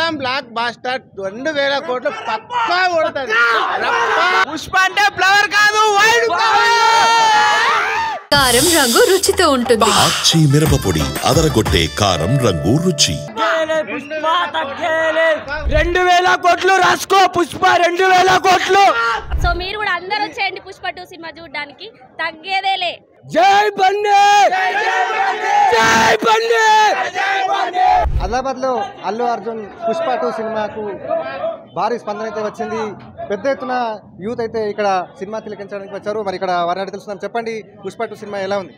Exam black buster 2000 కోట్లు పక్కా కొడుతుంది. పుష్ప అంటే ఫ్లవర్ కాదు, వైడ్ కారం రంగు రుచితో ఉంటుంది. ఆచి మిరపపొడి అదరగొట్టే కారం రంగు రుచి. పుష్ప 2000 కోట్లు రాసుకో. పుష్ప 2000 కోట్లు. సో మీరు కూడా అందరూ వచ్చేయండి పుష్ప 2 సినిమా చూడడానికి, తగ్గేదేలే. జై బండి, జై బండి. ఆదిలాబాద్ లో అల్లు అర్జున్ పుష్ప 2 సినిమాకు భారీ స్పందన అయితే వచ్చింది. పెద్ద ఎత్తున యూత్ అయితే ఇక్కడ సినిమా తిలకించడానికి వచ్చారు. మరి ఇక్కడ వారిని అడిగి తెలుసుకుందాం. చెప్పండి, పుష్ప 2 సినిమా ఎలా ఉంది?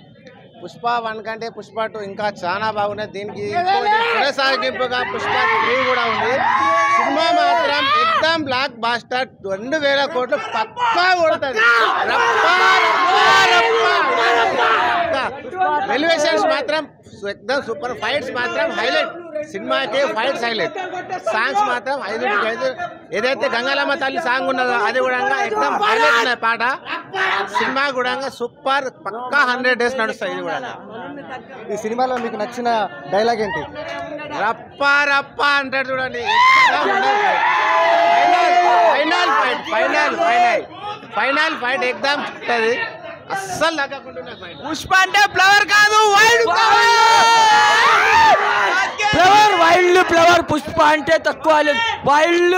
పుష్ప 1 కంటే పుష్ప 2 ఇంకా చాలా బాగున్నాయి. దీనికి కొనసాగింపుగా పుష్ప 3 కూడా ఉంది. సినిమా మాత్రం ఎగ్జామ్ బ్లాక్ బాస్టర్ 2000 కోట్లు పక్కా కొడుతుంది. ఎలివేషన్స్ మాత్రం ఎక్దమ్ సూపర్, ఫైట్స్ మాత్రం హైలైట్. సినిమాకి ఫైట్స్ హైలైట్, సాంగ్స్ మాత్రం 5 ఏదైతే గంగాలమ్మ తల్లి సాంగ్ ఉన్నదో అది కూడా ఎక్దమ్ హైలైట్ ఉన్నాయి. పాట సినిమా కూడా సూపర్, పక్కా 100 days నడుస్తాయి. ఇది కూడా ఈ సినిమాలో మీకు నచ్చిన డైలాగ్ ఏంటి? రప్పా రప్పా అంటాడు చూడండి. ఫైనల్ ఫైట్ ఎగ్జామ్ ఉంటుంది, అస్సలు తగ్గకుండా. పుష్ప అంటే ఫ్లవర్ కాదు, wild flower. Wild flower. Pushpa అంటే తక్కువ లేదు, వైల్డ్.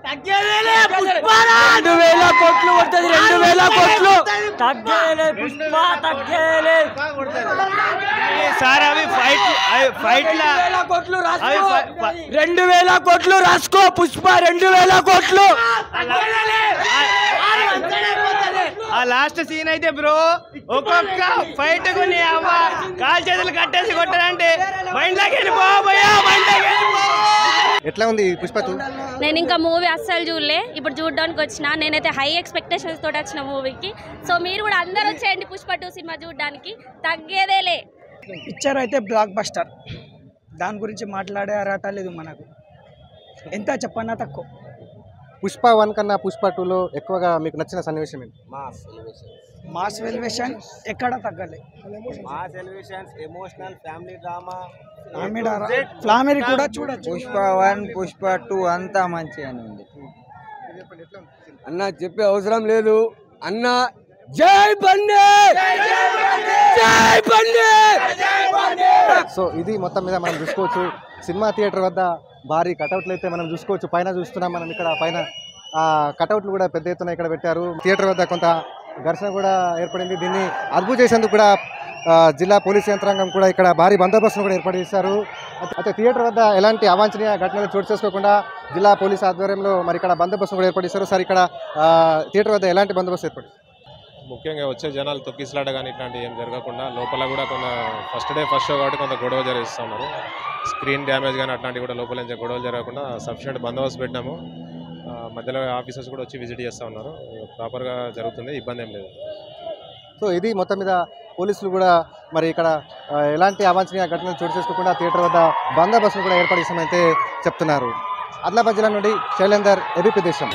2000 కోట్లు కొడుతుంది. 2000 కోట్లు తగ్గలే. పుష్ప తగ్గలే సార్. అవి ఫైట్ 2000 కోట్లు రాసుకో. 2000 కోట్లు రాసుకో. పుష్ప 2000 కోట్లు. ఆ లాస్ట్ సీన్ అయితే బ్రో, ఒక్కొక్క ఫైట్ కొని కాలు చేతులు కట్టేసి కొట్టారంటే మైండ్లోకి వెళ్ళిపోయా. ఎట్లా ఉంది పుష్ప 2? నేను ఇంకా మూవీ అస్సలు చూడలే, ఇప్పుడు చూడడానికి వచ్చిన. నేనైతే హై ఎక్స్పెక్టేషన్స్ తోటి వచ్చిన మూవీకి. సో మీరు కూడా అందరూ వచ్చేయండి పుష్ప 2 సినిమా చూడడానికి, తగ్గేదేలే. పిక్చర్ అయితే బ్లాక్ బస్టర్, దాని గురించి మాట్లాడే అర్హత లేదు మనకు. ఎంత చెప్పన్నా తక్కువ. పుష్ప 1 కన్నా పుష్ప 2లో ఎక్కువగా మీకు నచ్చిన సన్నివేశం ఏంటి? మాస్ ఎలివేషన్ ఎక్కడ తగ్గలే. Mass elevations, emotional, family drama, ఫ్లామిరీ కూడా చూడొచ్చు. పుష్ప 1 పుష్ప 2 అంతా మంచిగానే ఉంది అన్న, చెప్పే అవసరం లేదు అన్న. జై బండి, జై బండి. సో ఇది మొత్తం మీద మనం చూసుకోవచ్చు. సినిమా థియేటర్ వద్ద భారీ కటౌట్లు అయితే మనం చూసుకోవచ్చు. పైన చూస్తున్నాం మనం, ఇక్కడ పైన కటౌట్లు కూడా పెద్ద ఎత్తున ఇక్కడ పెట్టారు. థియేటర్ వద్ద కొంత ఘర్షణ కూడా ఏర్పడింది. దీన్ని అదుపు చేసేందుకు కూడా జిల్లా పోలీస్ యంత్రాంగం కూడా ఇక్కడ భారీ బందోబస్తును కూడా ఏర్పాటు చేశారు. అయితే థియేటర్ వద్ద ఎలాంటి అవాంఛనీయ ఘటనలు చోటు చేసుకోకుండా జిల్లా పోలీస్ ఆధ్వర్యంలో మరి ఇక్కడ బందోబస్తును కూడా ఏర్పాటు చేశారు. సార్, ఇక్కడ థియేటర్ వద్ద ఎలాంటి బందోబస్తు ఏర్పాటు? ముఖ్యంగా వచ్చే జనాలు తొక్కిసలాట కానీ ఇట్లాంటివి ఏం జరగకుండా లోపల కూడా కొంత ఫస్ట్ షో కాబట్టి కొంత గొడవ జరిగిస్తున్నారు. స్క్రీన్ డ్యామేజ్ కానీ అట్లాంటివి కూడా లోపల నుంచి గొడవలు జరగకుండా సఫిషియెంట్ బందోబస్తు పెట్టినాము. మధ్యలో ఆఫీసర్స్ కూడా వచ్చి విజిట్ చేస్తూ ఉన్నారు. ప్రాపర్గా జరుగుతుంది, ఇబ్బంది ఏం లేదు. సో ఇది మొత్తం మీద పోలీసులు కూడా మరి ఇక్కడ ఎలాంటి అవాంఛనీయ ఘటనలు చోటు చేసుకోకుండా థియేటర్ వద్ద బందోబస్తును కూడా ఏర్పాటు చేసామైతే చెప్తున్నారు. ఆదిలాబాద్ జిల్లా నుండి శైలేందర్, ఏబీపీ దేశం.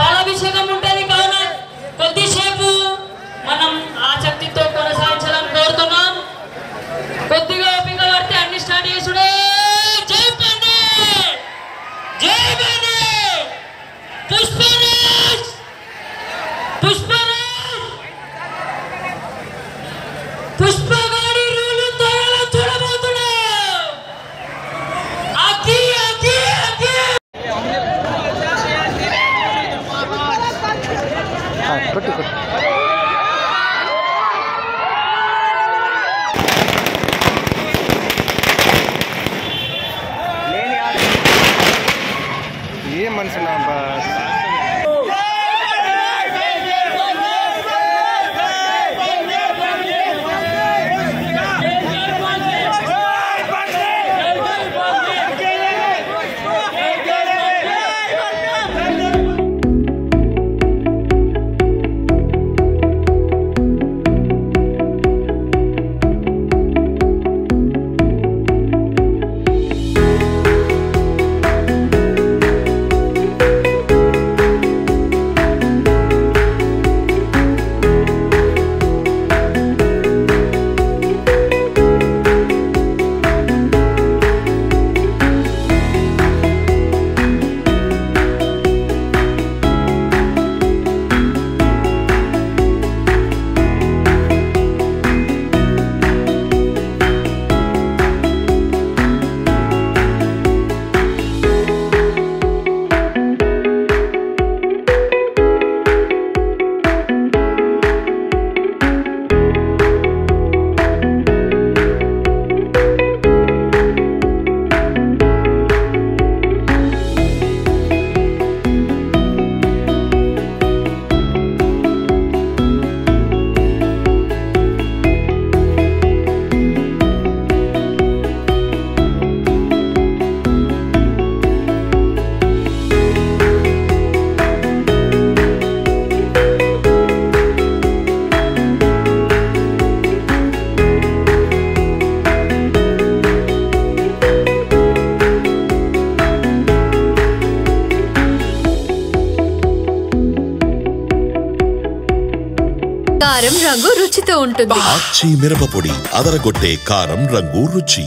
పాలాభిషేకం ఉంటుంది కావున కొద్దిసేపు మనం ఆసక్తితో కొనసాగించాలని కోరుతున్నాం. కొద్దిగా ఓపిక పడితే అన్ని స్టార్ట్ చేసుడే. జై బండి, జై బండి. పుష్పరాజ్, పుష్పరాజ్, పుష్పగాడి రూలు తయారు చూడబోతున్నాం. అగ్గి అగ్గి అగ్గి. ఏం మనిషి నా బస్. కారం రంగు రుచితో ఉంటుంది. ఆచి మిరపపొడి అదరగొట్టే కారం రంగు రుచి.